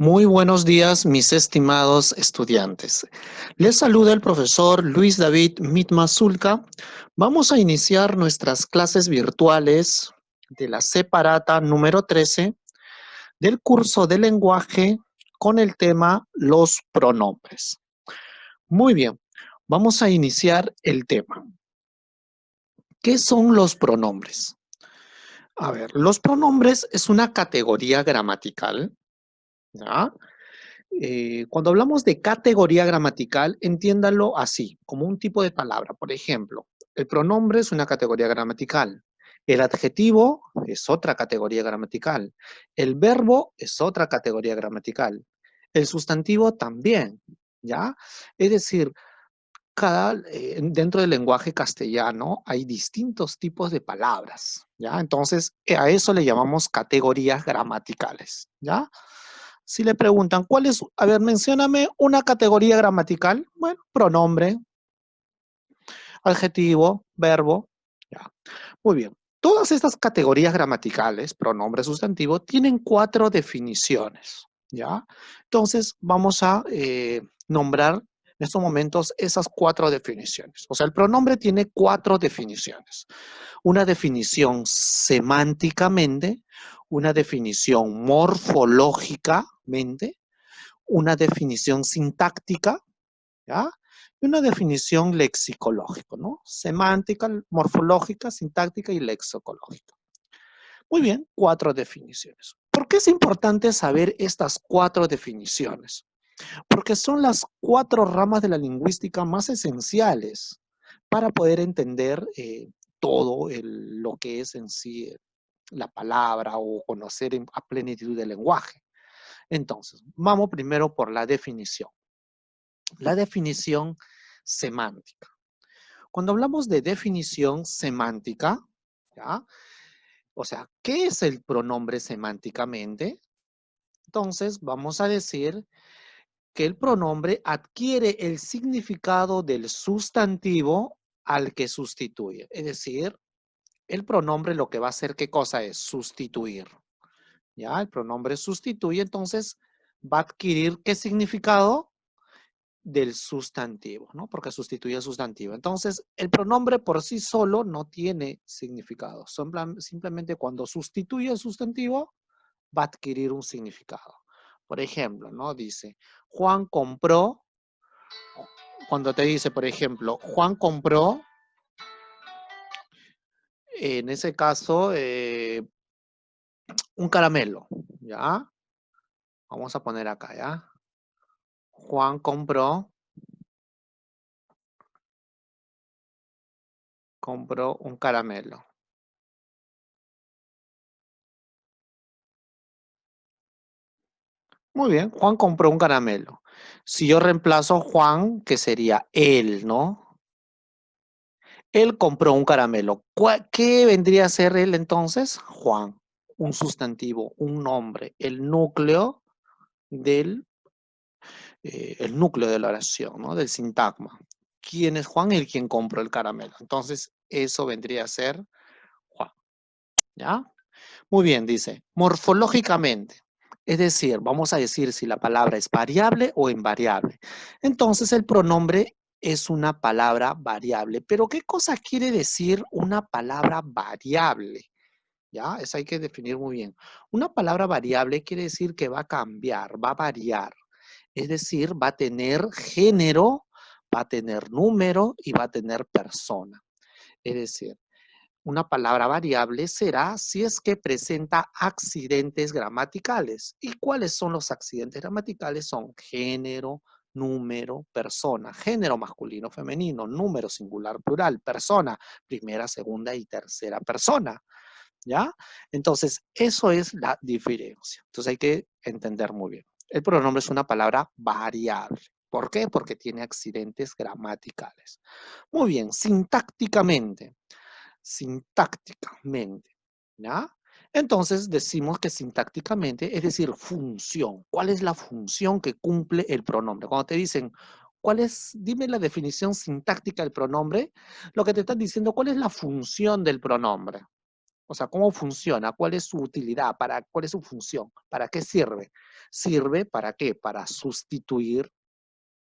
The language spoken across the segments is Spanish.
Muy buenos días, mis estimados estudiantes. Les saluda el profesor Luis David Mitma Zulca. Vamos a iniciar nuestras clases virtuales de la separata número 13 del curso de lenguaje con el tema los pronombres. Muy bien, vamos a iniciar el tema. ¿Qué son los pronombres? A ver, los pronombres es una categoría gramatical, ¿ya? Cuando hablamos de categoría gramatical, entiéndalo así, como un tipo de palabra. Por ejemplo, el pronombre es una categoría gramatical. El adjetivo es otra categoría gramatical. El verbo es otra categoría gramatical. El sustantivo también, ¿ya? Es decir, dentro del lenguaje castellano hay distintos tipos de palabras, ¿ya? Entonces, a eso le llamamos categorías gramaticales, ¿ya? Si le preguntan, ¿cuál es? A ver, mencióname una categoría gramatical. Bueno, pronombre, adjetivo, verbo, ¿ya? Muy bien. Todas estas categorías gramaticales, pronombre, sustantivo, tienen 4 definiciones, ¿ya? Entonces, vamos a nombrar en estos momentos esas 4 definiciones. O sea, el pronombre tiene 4 definiciones. Una definición semánticamente, una definición morfológicamente, una definición sintáctica, ¿ya? Y una definición lexicológica, ¿no? Semántica, morfológica, sintáctica y lexicológica. Muy bien, 4 definiciones. ¿Por qué es importante saber estas 4 definiciones? Porque son las 4 ramas de la lingüística más esenciales para poder entender todo lo que es en sí la palabra o conocer a plenitud del lenguaje. Entonces, vamos primero por la definición. La definición semántica. Cuando hablamos de definición semántica, ¿ya? O sea, ¿qué es el pronombre semánticamente? Entonces, vamos a decir que el pronombre adquiere el significado del sustantivo al que sustituye. Es decir, el pronombre lo que va a hacer, ¿qué cosa es? Sustituir. ¿Ya? El pronombre sustituye, entonces va a adquirir ¿qué significado? Del sustantivo, ¿no? Porque sustituye el sustantivo. Entonces, el pronombre por sí solo no tiene significado. Simplemente cuando sustituye el sustantivo, va a adquirir un significado. Por ejemplo, ¿no? Dice, Juan compró, cuando te dice, por ejemplo, Juan compró, en ese caso, un caramelo, ¿ya? Vamos a poner acá, ¿ya? Juan compró un caramelo. Muy bien, Juan compró un caramelo. Si yo reemplazo Juan, que sería él, ¿no? Él compró un caramelo. ¿Qué vendría a ser él entonces? Juan, un sustantivo, un nombre, el núcleo de la oración, ¿no? Del sintagma. ¿Quién es Juan? El quien compró el caramelo. Entonces, eso vendría a ser Juan, ¿ya? Muy bien, dice, morfológicamente. Es decir, vamos a decir si la palabra es variable o invariable. Entonces, el pronombre es una palabra variable. Pero, ¿qué cosa quiere decir una palabra variable? ¿Ya? Eso hay que definir muy bien. Una palabra variable quiere decir que va a cambiar, va a variar. Es decir, va a tener género, va a tener número y va a tener persona. Es decir, una palabra variable será si es que presenta accidentes gramaticales. ¿Y cuáles son los accidentes gramaticales? Son género, número, persona. Género masculino, femenino, número singular, plural, persona, primera, segunda y tercera persona. ¿Ya? Entonces, eso es la diferencia. Entonces, hay que entender muy bien. El pronombre es una palabra variable. ¿Por qué? Porque tiene accidentes gramaticales. Muy bien, sintácticamente, ¿ya? Entonces decimos que sintácticamente, es decir, función. ¿Cuál es la función que cumple el pronombre? Cuando te dicen, dime la definición sintáctica del pronombre, lo que te están diciendo, ¿cuál es la función del pronombre? O sea, ¿cómo funciona? ¿Cuál es su utilidad? ¿Cuál es su función? ¿Para qué sirve? ¿Sirve para qué? Para sustituir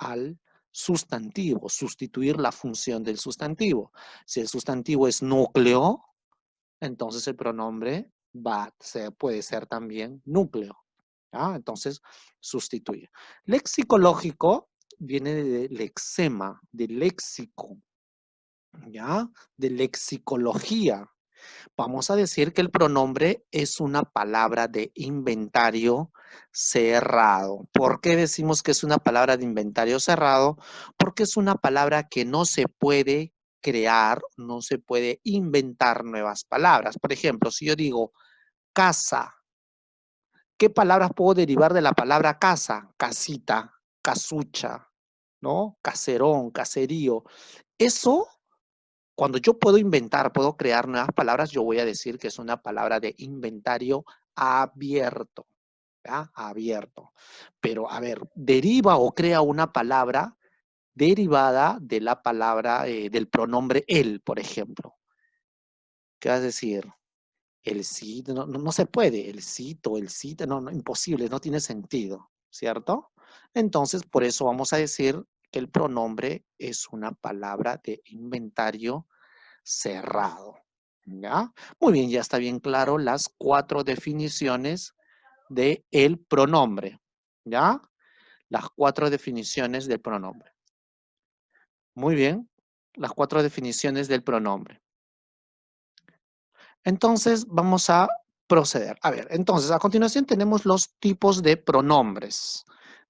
al sustantivo, sustituir la función del sustantivo. Si el sustantivo es núcleo, entonces el pronombre puede ser también núcleo. ¿Ya? Entonces, sustituye. Lexicológico viene de lexema, de léxico, ¿ya? De lexicología. Vamos a decir que el pronombre es una palabra de inventario cerrado. ¿Por qué decimos que es una palabra de inventario cerrado? Porque es una palabra que no se puede crear, no se puede inventar nuevas palabras. Por ejemplo, si yo digo casa, ¿qué palabras puedo derivar de la palabra casa? Casita, casucha, ¿no? Caserón, caserío. Eso, cuando yo puedo inventar, puedo crear nuevas palabras, yo voy a decir que es una palabra de inventario abierto, ¿ya? Abierto. Pero, a ver, deriva o crea una palabra derivada de la palabra, del pronombre él, por ejemplo. ¿Qué vas a decir? El sí, no se puede, el cito, el cita, no, imposible, no tiene sentido, ¿cierto? Entonces, por eso vamos a decir que el pronombre es una palabra de inventario cerrado, ¿ya? Muy bien, ya está bien claro las 4 definiciones de el pronombre, ¿ya? Las 4 definiciones del pronombre. Muy bien, las 4 definiciones del pronombre. Entonces, vamos a proceder. A ver, entonces, a continuación tenemos los tipos de pronombres.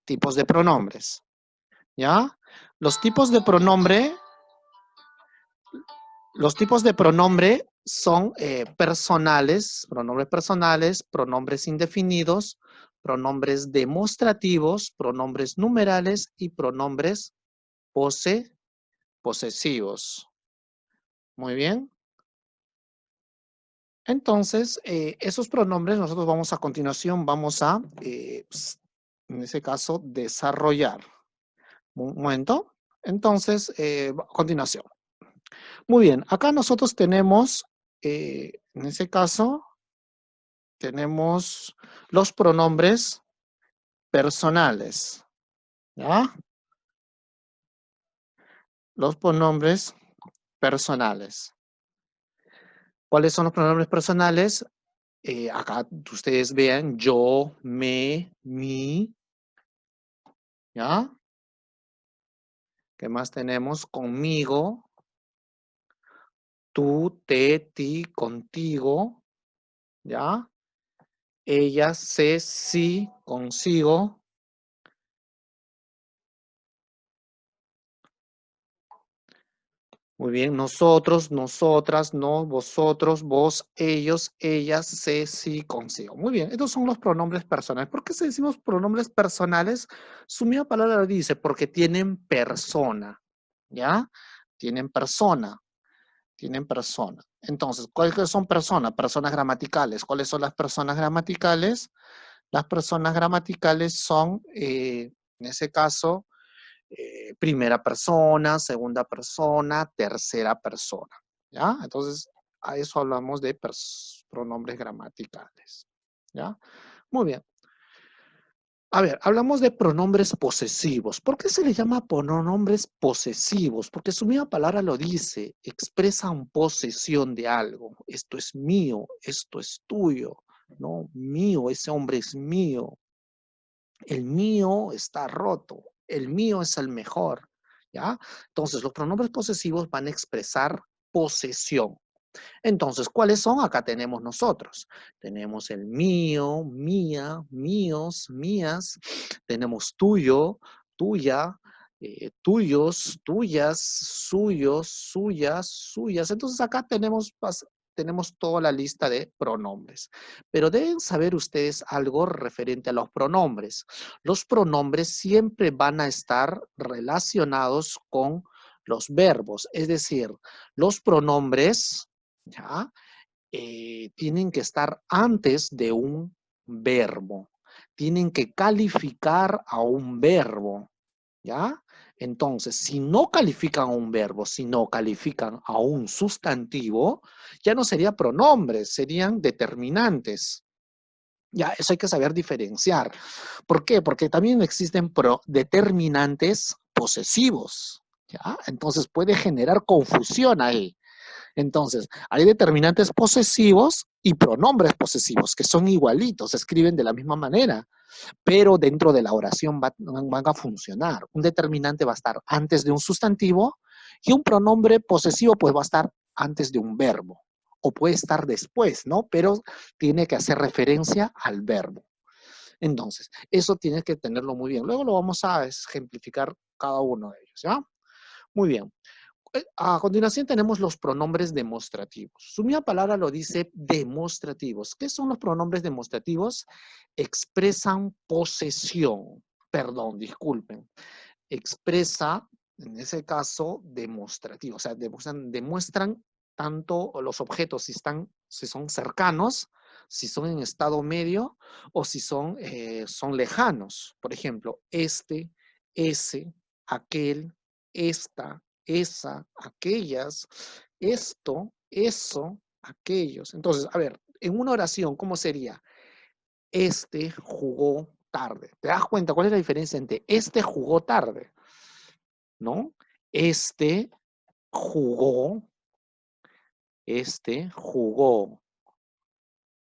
Tipos de pronombres, ¿ya? Los tipos de pronombre, son pronombres personales, pronombres indefinidos, pronombres demostrativos, pronombres numerales y pronombres posesivos. Muy bien. Entonces, esos pronombres nosotros a continuación, vamos a, en ese caso, desarrollar. Un momento. Entonces, a continuación. Muy bien, acá nosotros tenemos, en ese caso, tenemos los pronombres personales, ¿ya? Los pronombres personales. ¿Cuáles son los pronombres personales? Acá ustedes vean yo, me, mi, ¿ya? ¿Qué más tenemos? Conmigo, tú, te, ti, contigo, ¿ya? Ella, se, sí, consigo. Muy bien, nosotros, nosotras, no, vosotros, vos, ellos, ellas, se, sí, consigo. Muy bien, estos son los pronombres personales. ¿Por qué se decimos pronombres personales? Su misma palabra lo dice, porque tienen persona, ¿ya? Tienen persona. Tienen persona. Entonces, ¿cuáles son personas? Personas gramaticales. ¿Cuáles son las personas gramaticales? Las personas gramaticales son, en ese caso, primera persona, segunda persona, tercera persona. ¿Ya? Entonces, a eso hablamos de pronombres gramaticales. ¿Ya? Muy bien. A ver, hablamos de pronombres posesivos. ¿Por qué se les llama pronombres posesivos? Porque su misma palabra lo dice, expresan posesión de algo. Esto es mío, esto es tuyo, ¿no? Mío, ese hombre es mío. El mío está roto. El mío es el mejor, ¿ya? Entonces, los pronombres posesivos van a expresar posesión. Entonces, ¿cuáles son? Acá tenemos nosotros. Tenemos el mío, mía, míos, mías. Tenemos tuyo, tuya, tuyos, tuyas, suyos, suyas, suyas. Entonces, acá tenemos toda la lista de pronombres. Pero deben saber ustedes algo referente a los pronombres. Los pronombres siempre van a estar relacionados con los verbos. Es decir, los pronombres, ¿ya? Tienen que estar antes de un verbo. Tienen que calificar a un verbo, ¿ya? Entonces, si no califican a un verbo, si no califican a un sustantivo, ya no serían pronombres, serían determinantes. Ya, eso hay que saber diferenciar. ¿Por qué? Porque también existen determinantes posesivos. ¿Ya? Entonces puede generar confusión ahí. Entonces, hay determinantes posesivos y pronombres posesivos, que son igualitos, se escriben de la misma manera, pero dentro de la oración van a funcionar. Un determinante va a estar antes de un sustantivo y un pronombre posesivo pues va a estar antes de un verbo. O puede estar después, ¿no? Pero tiene que hacer referencia al verbo. Entonces, eso tienes que tenerlo muy bien. Luego lo vamos a ejemplificar cada uno de ellos, ¿ya? Muy bien. A continuación tenemos los pronombres demostrativos. Su misma palabra lo dice demostrativos. ¿Qué son los pronombres demostrativos? Expresan posesión. Perdón, disculpen. Expresa, en ese caso, demostrativo. O sea, demuestran tanto los objetos si son cercanos, si son en estado medio o si son lejanos. Por ejemplo, este, ese, aquel, esta, esa, aquellas, esto, eso, aquellos. Entonces, a ver, en una oración, ¿cómo sería? Este jugó tarde. ¿Te das cuenta cuál es la diferencia entre este jugó tarde? ¿No? Este jugó,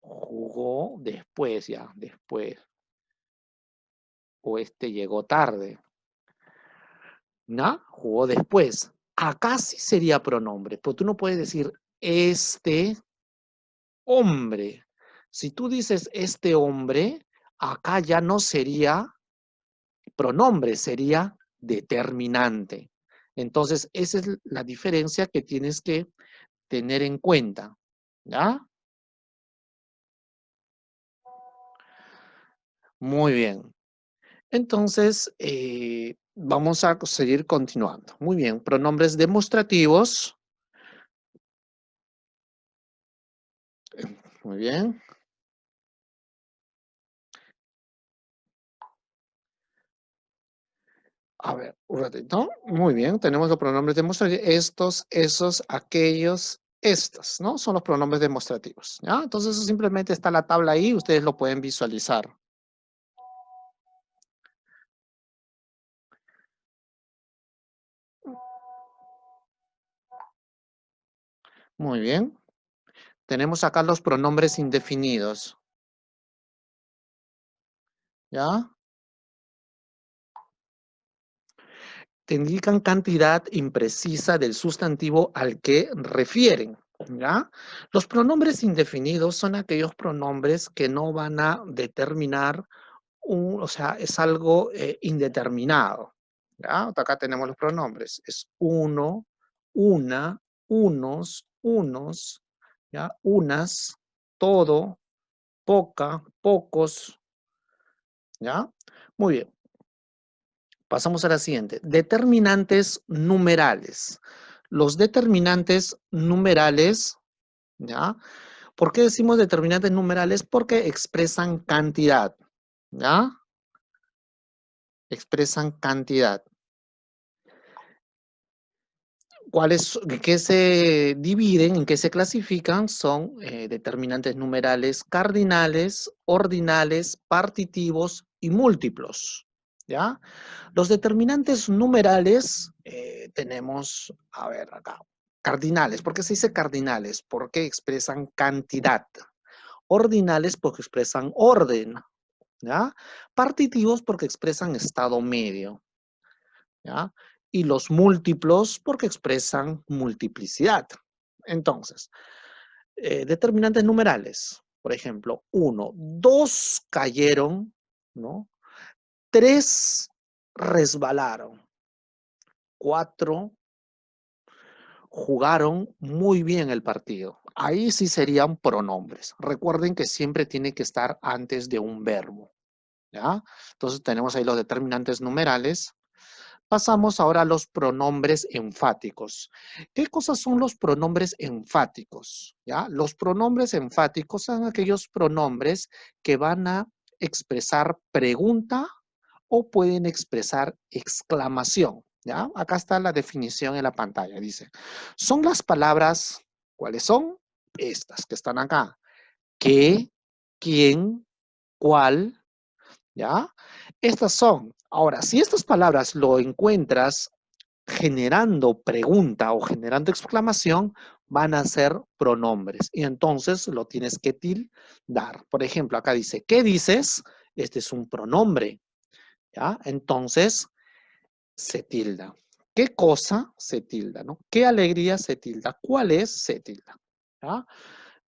jugó después ya, después. O este llegó tarde, ¿no? Jugó después. Acá sí sería pronombre, pero tú no puedes decir este hombre. Si tú dices este hombre, acá ya no sería pronombre, sería determinante. Entonces, esa es la diferencia que tienes que tener en cuenta. ¿Ya? Muy bien. Entonces, vamos a seguir continuando. Muy bien. Pronombres demostrativos. Muy bien. A ver, un ratito. Muy bien, tenemos los pronombres demostrativos. Estos, esos, aquellos, estas, ¿no? Son los pronombres demostrativos, ¿ya? Entonces, eso simplemente está la tabla ahí, ustedes lo pueden visualizar. Muy bien. Tenemos acá los pronombres indefinidos, ¿ya? Te indican cantidad imprecisa del sustantivo al que refieren, ¿ya? Los pronombres indefinidos son aquellos pronombres que no van a determinar o sea, es algo indeterminado. ¿Ya? Acá tenemos los pronombres. Es uno, una, unos, unos, ¿ya? Unas, todo, poca, pocos, ¿ya? Muy bien. Pasamos a la siguiente. Determinantes numerales. Los determinantes numerales, ¿ya? ¿Por qué decimos determinantes numerales? Porque expresan cantidad, ¿ya? Expresan cantidad. ¿En qué se dividen, en qué se clasifican? Son determinantes numerales cardinales, ordinales, partitivos y múltiplos, ¿ya? Los determinantes numerales tenemos, a ver acá, cardinales. ¿Por qué se dice cardinales? Porque expresan cantidad. Ordinales porque expresan orden, ¿ya? Partitivos porque expresan estado medio, ¿ya? Y los múltiplos porque expresan multiplicidad. Entonces, determinantes numerales. Por ejemplo, 1, 2 cayeron, ¿no? 3 resbalaron. 4 jugaron muy bien el partido. Ahí sí serían pronombres. Recuerden que siempre tiene que estar antes de un verbo, ¿ya? Entonces tenemos ahí los determinantes numerales. Pasamos ahora a los pronombres enfáticos. ¿Qué cosas son los pronombres enfáticos? ¿Ya? Los pronombres enfáticos son aquellos pronombres que van a expresar pregunta o pueden expresar exclamación. ¿Ya? Acá está la definición en la pantalla. Dice, son las palabras, ¿cuáles son? Estas que están acá. ¿Qué? ¿Quién? ¿Cuál? ¿Ya? Estas son. Ahora, si estas palabras lo encuentras generando pregunta o generando exclamación, van a ser pronombres. Y entonces lo tienes que tildar. Por ejemplo, acá dice, ¿qué dices? Este es un pronombre. ¿Ya? Entonces, se tilda. ¿Qué cosa? Se tilda, ¿no? ¿Qué alegría? Se tilda. ¿Cuál es? Se tilda. ¿Ya?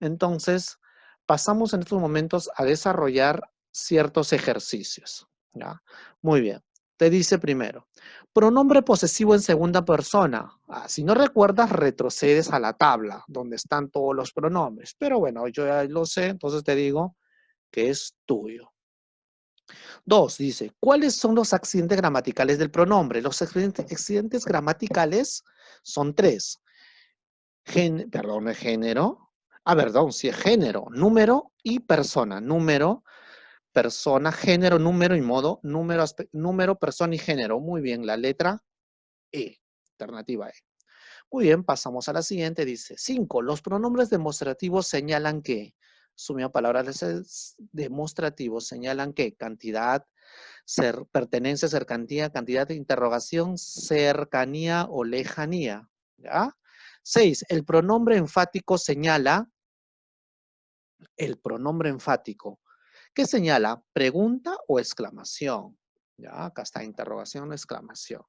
Entonces, pasamos en estos momentos a desarrollar ciertos ejercicios. ¿Ya? Muy bien. Te dice primero, pronombre posesivo en segunda persona. Si no recuerdas, retrocedes a la tabla donde están todos los pronombres. Pero bueno, yo ya lo sé, entonces te digo que es tuyo. 2, dice, ¿cuáles son los accidentes gramaticales del pronombre? Los accidentes gramaticales son 3. Perdón, es género. Perdón, sí es género, número y persona. Número, persona, género, número y modo. Número, persona y género. Muy bien, la letra E. Alternativa E. Muy bien, pasamos a la siguiente. Dice, 5. Los pronombres demostrativos señalan que, suma palabras demostrativos señalan que cantidad, pertenencia, cercanía, cantidad de interrogación, cercanía o lejanía. ¿Ya? 6. El pronombre enfático señala, el pronombre enfático, ¿qué señala? ¿Pregunta o exclamación? ¿Ya? Acá está interrogación o exclamación.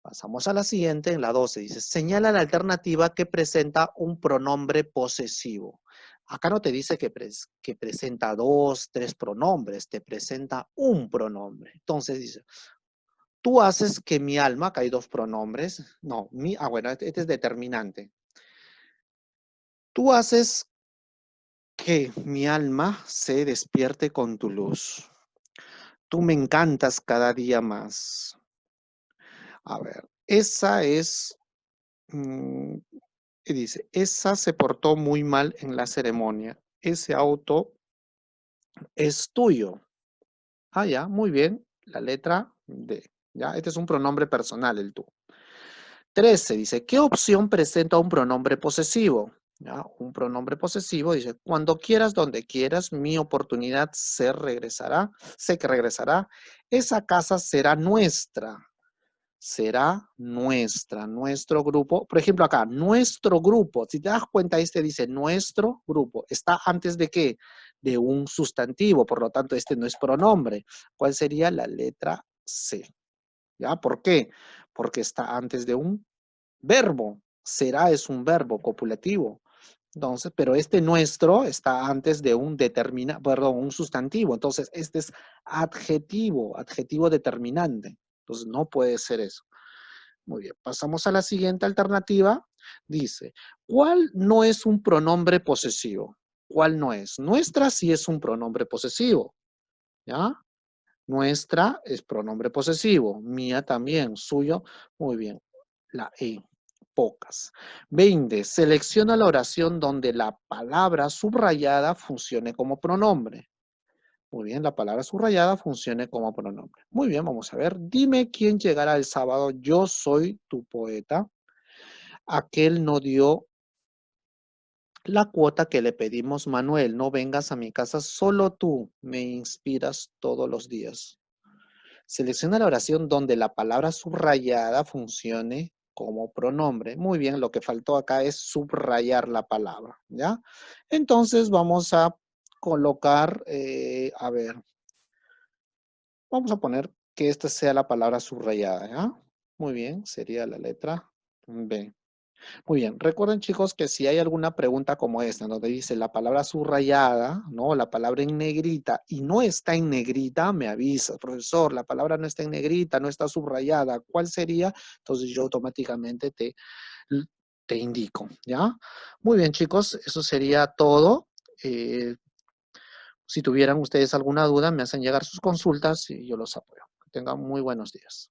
Pasamos a la siguiente, en la 12, dice, señala la alternativa que presenta un pronombre posesivo. Acá no te dice que presenta 2, 3 pronombres, te presenta un pronombre. Entonces dice, tú haces que mi alma, acá hay 2 pronombres, no, bueno, este es determinante. Tú haces que mi alma se despierte con tu luz. Tú me encantas cada día más. A ver, esa es, y dice, esa se portó muy mal en la ceremonia. Ese auto es tuyo. Ya, muy bien. La letra D. Ya, este es un pronombre personal, el tú. 13 dice, ¿qué opción presenta un pronombre posesivo? ¿Ya? Un pronombre posesivo dice, cuando quieras, donde quieras, mi oportunidad sé que regresará, esa casa será nuestra. Será nuestra, nuestro grupo. Por ejemplo, acá, nuestro grupo. Si te das cuenta, este dice nuestro grupo. ¿Está antes de qué? De un sustantivo. Por lo tanto, este no es pronombre. ¿Cuál sería? La letra C. ¿Ya? ¿Por qué? Porque está antes de un verbo. Será es un verbo copulativo. Entonces, pero este nuestro está antes de un un sustantivo. Entonces, este es adjetivo, adjetivo determinante. Entonces, no puede ser eso. Muy bien, pasamos a la siguiente alternativa. Dice, ¿cuál no es un pronombre posesivo? ¿Cuál no es? Nuestra sí es un pronombre posesivo. ¿Ya? Nuestra es pronombre posesivo. Mía también. Suyo. Muy bien. La E. Pocas. 20. Selecciona la oración donde la palabra subrayada funcione como pronombre. Muy bien, la palabra subrayada funcione como pronombre. Muy bien, vamos a ver. Dime quién llegará el sábado. Yo soy tu poeta. Aquel no dio la cuota que le pedimos, Manuel. No vengas a mi casa, solo tú me inspiras todos los días. Selecciona la oración donde la palabra subrayada funcione como pronombre. Muy bien, lo que faltó acá es subrayar la palabra, ¿ya? Entonces vamos a colocar, a ver, vamos a poner que esta sea la palabra subrayada, ¿ya? Muy bien, sería la letra B. Muy bien, recuerden chicos que si hay alguna pregunta como esta, donde dice la palabra subrayada, ¿no? La palabra en negrita y no está en negrita, me avisas, profesor, la palabra no está en negrita, no está subrayada, ¿cuál sería? Entonces yo automáticamente te indico, ¿ya? Muy bien chicos, eso sería todo. Si tuvieran ustedes alguna duda, me hacen llegar sus consultas y yo los apoyo. Que tengan muy buenos días.